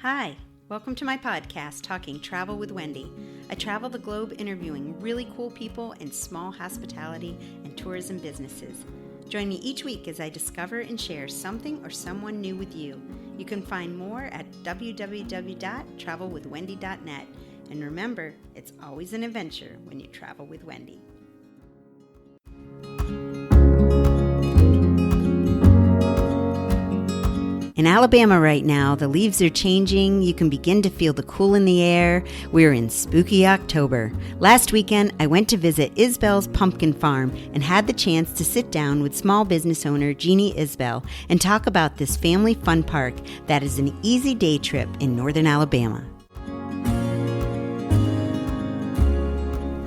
Hi, welcome to my podcast, Talking Travel with Wendy. I travel the globe interviewing really cool people in small hospitality and tourism businesses. Join me each week as I discover and share something or someone new with you. You can find more at www.travelwithwendy.net. And remember, it's always an adventure when you travel with Wendy. In Alabama right now, the leaves are changing. You can begin to feel the cool in the air. We're in spooky October. Last weekend, I went to visit Isbell's pumpkin farm and had the chance to sit down with small business owner Jeannie Isbell and talk about this family fun park that is an easy day trip in northern Alabama.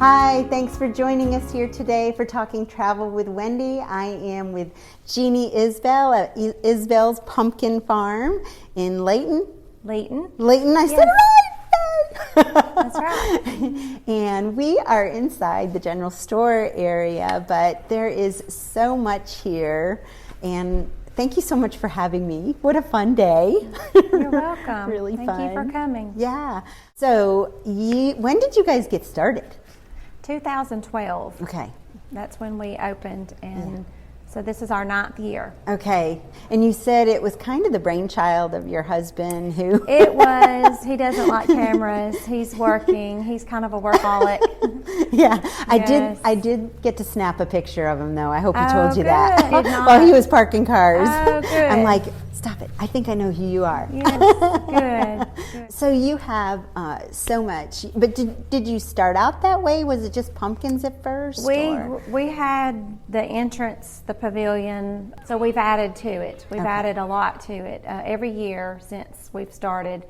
Hi, thanks for joining us here today for Talking Travel with Wendy. I am with Jeannie Isbell at Isbell's Pumpkin Farm in Leighton. Leighton, I yes. said it right! That's right. And we are inside the general store area, but there is so much here. And thank you so much for having me. What a fun day. You're welcome. Really fun. Thank you for coming. Yeah. So when did you guys get started? 2012. Okay. That's when we opened, and so this is our 9th year. Okay. And you said it was kind of the brainchild of your husband who... It was. He doesn't like cameras. He's working. He's kind of a workaholic. Yeah. Yes. I did get to snap a picture of him, though. I hope he told you good. that. Did not. While he was parking cars. Oh, good. I'm like, stop it. I think I know who you are. Yes. Good. So you have so much. But did you start out that way? Was it just pumpkins at first? We had the entrance, the pavilion, so we've added to it. We've added a lot to it every year since we've started.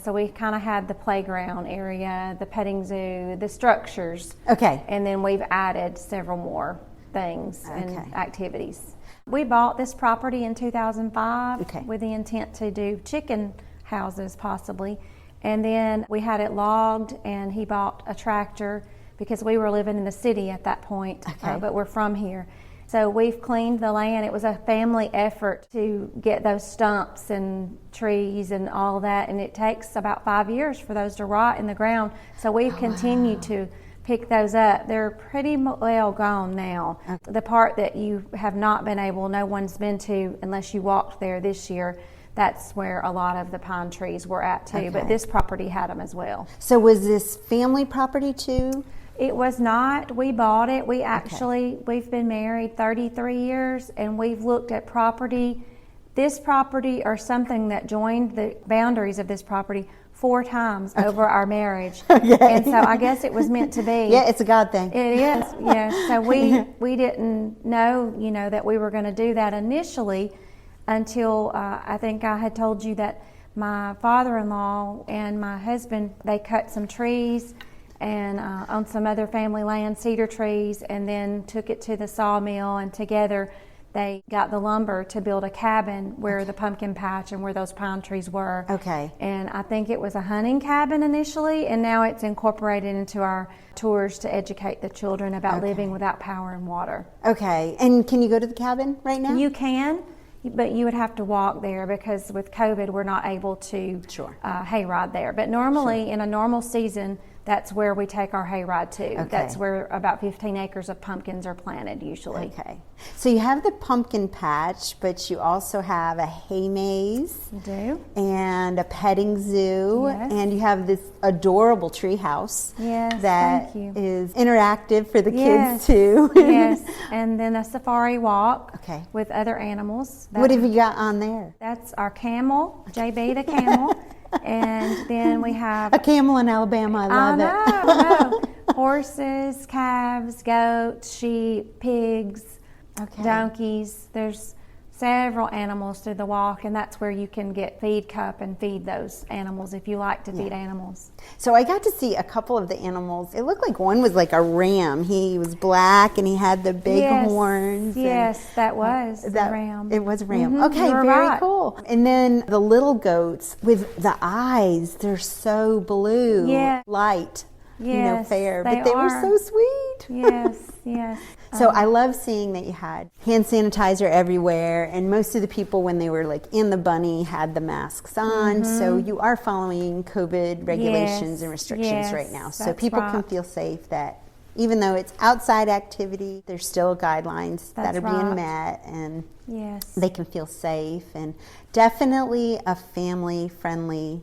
So we kind of had the playground area, the petting zoo, the structures. Okay. And then we've added several more things and activities. We bought this property in 2005 with the intent to do chicken houses possibly. And then we had it logged, and he bought a tractor because we were living in the city at that point, but we're from here. So we've cleaned the land. It was a family effort to get those stumps and trees and all that, and it takes about 5 years for those to rot in the ground. So we've continued to pick those up. They're pretty well gone now. The part that you have not been able, no one's been to unless you walked there this year, that's where a lot of the pine trees were at too, but this property had them as well. So was this family property too? It was not. We bought it. We actually, we've been married 33 years, and we've looked at this property or something that joined the boundaries of this property 4 times over our marriage. And so I guess it was meant to be. Yeah, it's a God thing. It is, yes. So we didn't know, that we were going to do that initially until I think I had told you that my father-in-law and my husband, they cut some trees and on some other family land, cedar trees, and then took it to the sawmill, and together they got the lumber to build a cabin where the pumpkin patch and where those pine trees were. Okay. And I think it was a hunting cabin initially, and now it's incorporated into our tours to educate the children about living without power and water. Okay. And can you go to the cabin right now? You can, but you would have to walk there because with COVID we're not able to hayride there. But normally in a normal season, that's where we take our hayride to. That's where about 15 acres of pumpkins are planted usually. Okay. So you have the pumpkin patch, but you also have a hay maze. You do. And a petting zoo. Yes. And you have this adorable tree house. Yes, that thank you. is interactive for the kids too. Yes. And then a safari walk with other animals. What have you got on there? That's our camel, JB the camel. And then we have a camel in Alabama. I love it. Horses, calves, goats, sheep, pigs, donkeys. There's several animals through the walk, and that's where you can get feed cup and feed those animals if you like to feed animals. So I got to see a couple of the animals. It looked like one was like a ram. He was black and he had the big horns. Yes, that was the ram. It was a ram. Okay, very cool. And then the little goats with the eyes, they're so blue, light, fair, but they were so sweet. Perfect. Yes, yes. So I love seeing that you had hand sanitizer everywhere, and most of the people when they were like in the bunny had the masks on. So you are following COVID regulations and restrictions right now. So people can feel safe that even though it's outside activity, there's still guidelines that are being met, and they can feel safe. And definitely a family-friendly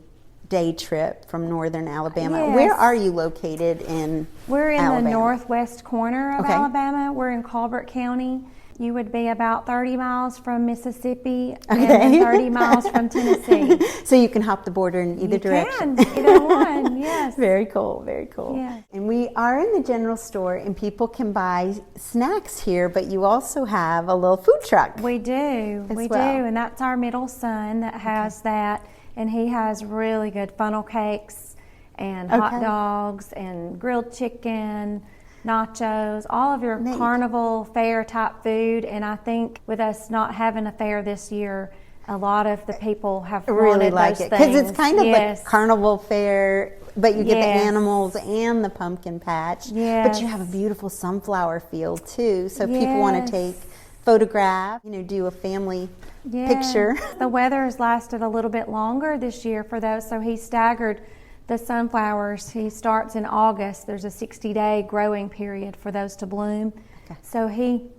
day trip from northern Alabama. Yes. Where are you located in We're in Alabama? the northwest corner of Alabama. We're in Colbert County. You would be about 30 miles from Mississippi and then 30 miles from Tennessee. So you can hop the border in either direction. Either one, yes. Very cool, very cool. Yeah. And we are in the general store, and people can buy snacks here, but you also have a little food truck. We do, we do, and that's our middle son that has that, and he has really good funnel cakes and hot dogs and grilled chicken, nachos, all of your carnival fair type food. And I think with us not having a fair this year, a lot of the people have really like those it because it's things. kind of like carnival fair, but you get the animals and the pumpkin patch. But you have a beautiful sunflower field too, so people want to take photograph, do a family picture. The weather has lasted a little bit longer this year for those, so he staggered the sunflowers. He starts in August. There's a 60-day growing period for those to bloom. So he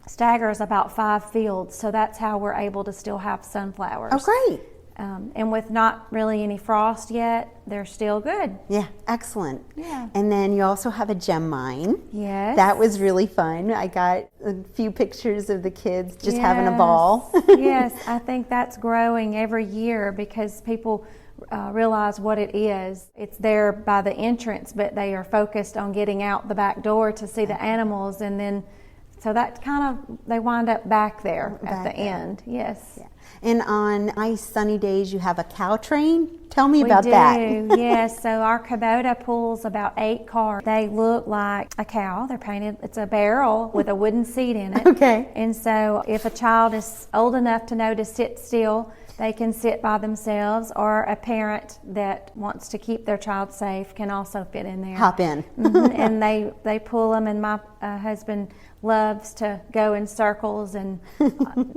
staggers about 5 fields, so that's how we're able to still have sunflowers. Oh, great. And with not really any frost yet, they're still good. Yeah, excellent. Yeah. And then you also have a gem mine. Yes. That was really fun. I got a few pictures of the kids just having a ball. Yes, I think that's growing every year because people realize what it is. It's there by the entrance, but they are focused on getting out the back door to see the animals, and then so that they wind up back there at the end. Yes. Yeah. And on nice sunny days, you have a cow train. Tell me about that. We do, yes. So our Kubota pulls about 8 cars. They look like a cow. They're painted. It's a barrel with a wooden seat in it. Okay. And so if a child is old enough to know to sit still, they can sit by themselves, or a parent that wants to keep their child safe can also fit in there. Hop in. And they pull them, and my husband loves to go in circles and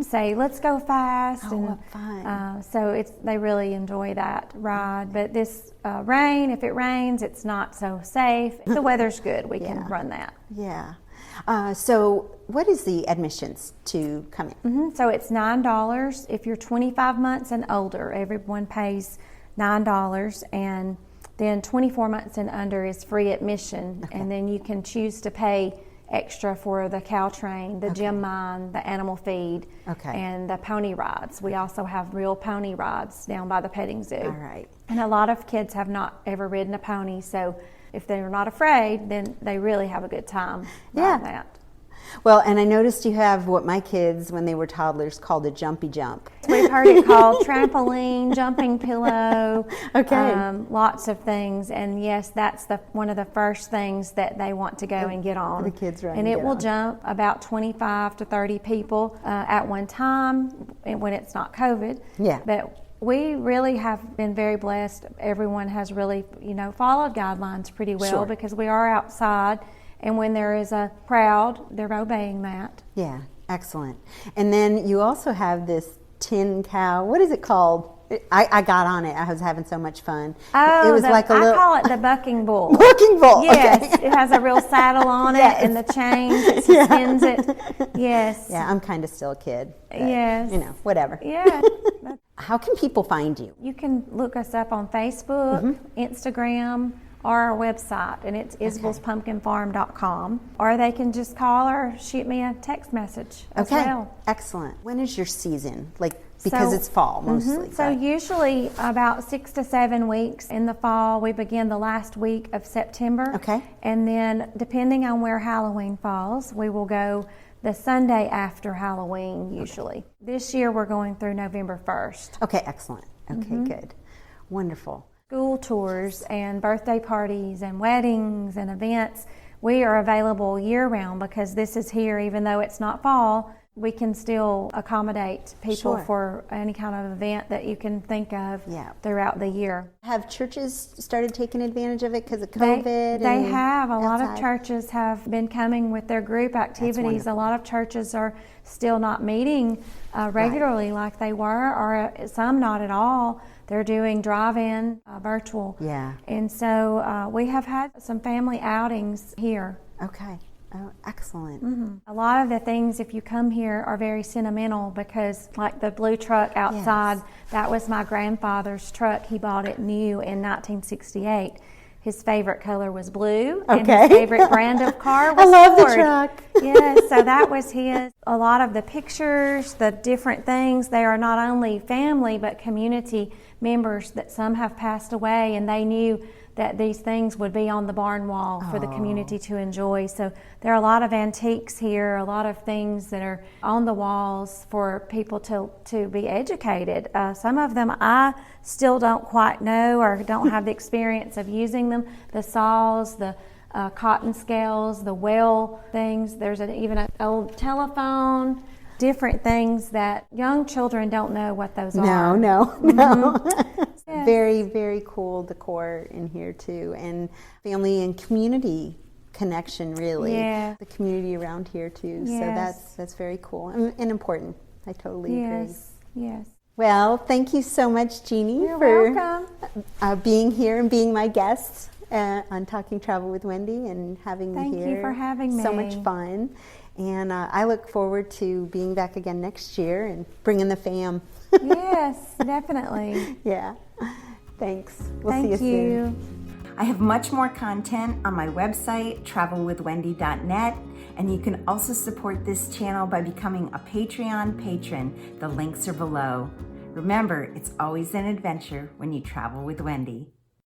say, let's go fast. What fun. So they really enjoy that ride. But this rain, if it rains, it's not so safe. If the weather's good, we can run that. Yeah. So what is the admissions to come in? So it's $9 if you're 25 months and older. Everyone pays $9, and then 24 months and under is free admission. And then you can choose to pay extra for the cow train, the gem mine, the animal feed, and the pony rides. We also have real pony rides down by the petting zoo. All right. And a lot of kids have not ever ridden a pony, so if they're not afraid, then they really have a good time riding that. Well, and I noticed you have what my kids, when they were toddlers, called a jumpy jump. We've heard it called trampoline, jumping pillow, lots of things. And yes, that's one of the first things that they want to go and get on. The kids run and it will jump about 25 to 30 people at one time when it's not COVID. Yeah. But we really have been very blessed. Everyone has really, followed guidelines pretty well because we are outside. And when there is a crowd, they're obeying that. Yeah, excellent. And then you also have this tin cow. What is it called? I got on it. I was having so much fun. Oh, it was I call it the bucking bull. Bucking bull. Yes, okay. It has a real saddle on it and the chain that suspends it. Yes. Yeah, I'm kind of still a kid. But, yes. Whatever. Yeah. How can people find you? You can look us up on Facebook, Instagram, or our website, and it's isbellspumpkinfarm.com. Or they can just call or shoot me a text message as well. Excellent. When is your season? Because it's fall mostly. So usually about 6 to 7 weeks in the fall. We begin the last week of September. Okay. And then depending on where Halloween falls, we will go the Sunday after Halloween usually. This year we're going through November 1st. Okay, excellent. Okay, good. Wonderful. School tours and birthday parties and weddings and events, we are available year-round because this is here, even though it's not fall, we can still accommodate people Sure. for any kind of event that you can think of throughout the year. Have churches started taking advantage of it because of COVID? They have. A lot of churches have been coming with their group activities. A lot of churches are still not meeting regularly like they were, or some not at all. They're doing drive-in virtual. Yeah. And so we have had some family outings here. Okay. Oh, excellent. Mm-hmm. A lot of the things, if you come here, are very sentimental because, like the blue truck outside, that was my grandfather's truck. He bought it new in 1968. His favorite color was blue, and his favorite brand of car was I love Ford. The truck. Yes, so that was his. A lot of the pictures, the different things, they are not only family but community members that some have passed away, and they knew that these things would be on the barn wall for the community to enjoy. So there are a lot of antiques here, a lot of things that are on the walls for people to be educated. Some of them I still don't quite know or don't have the experience of using them. The saws, the cotton scales, the well things. There's even an old telephone, different things that young children don't know what those are. No. Yes. Very, very cool decor in here too, and family and community connection, really. Yeah. The community around here too. Yes. So that's very cool and important. I totally agree. Yes. Well, thank you so much, Jeannie, You're for welcome. Being here and being my guest on Talking Travel with Wendy and having me here. Thank you for having me. So much fun. And I look forward to being back again next year and bringing the fam. Yes, definitely. Yeah. Thanks. We'll Thank see you you. soon. I have much more content on my website, travelwithwendy.net, and you can also support this channel by becoming a Patreon patron. The links are below. Remember, it's always an adventure when you travel with Wendy.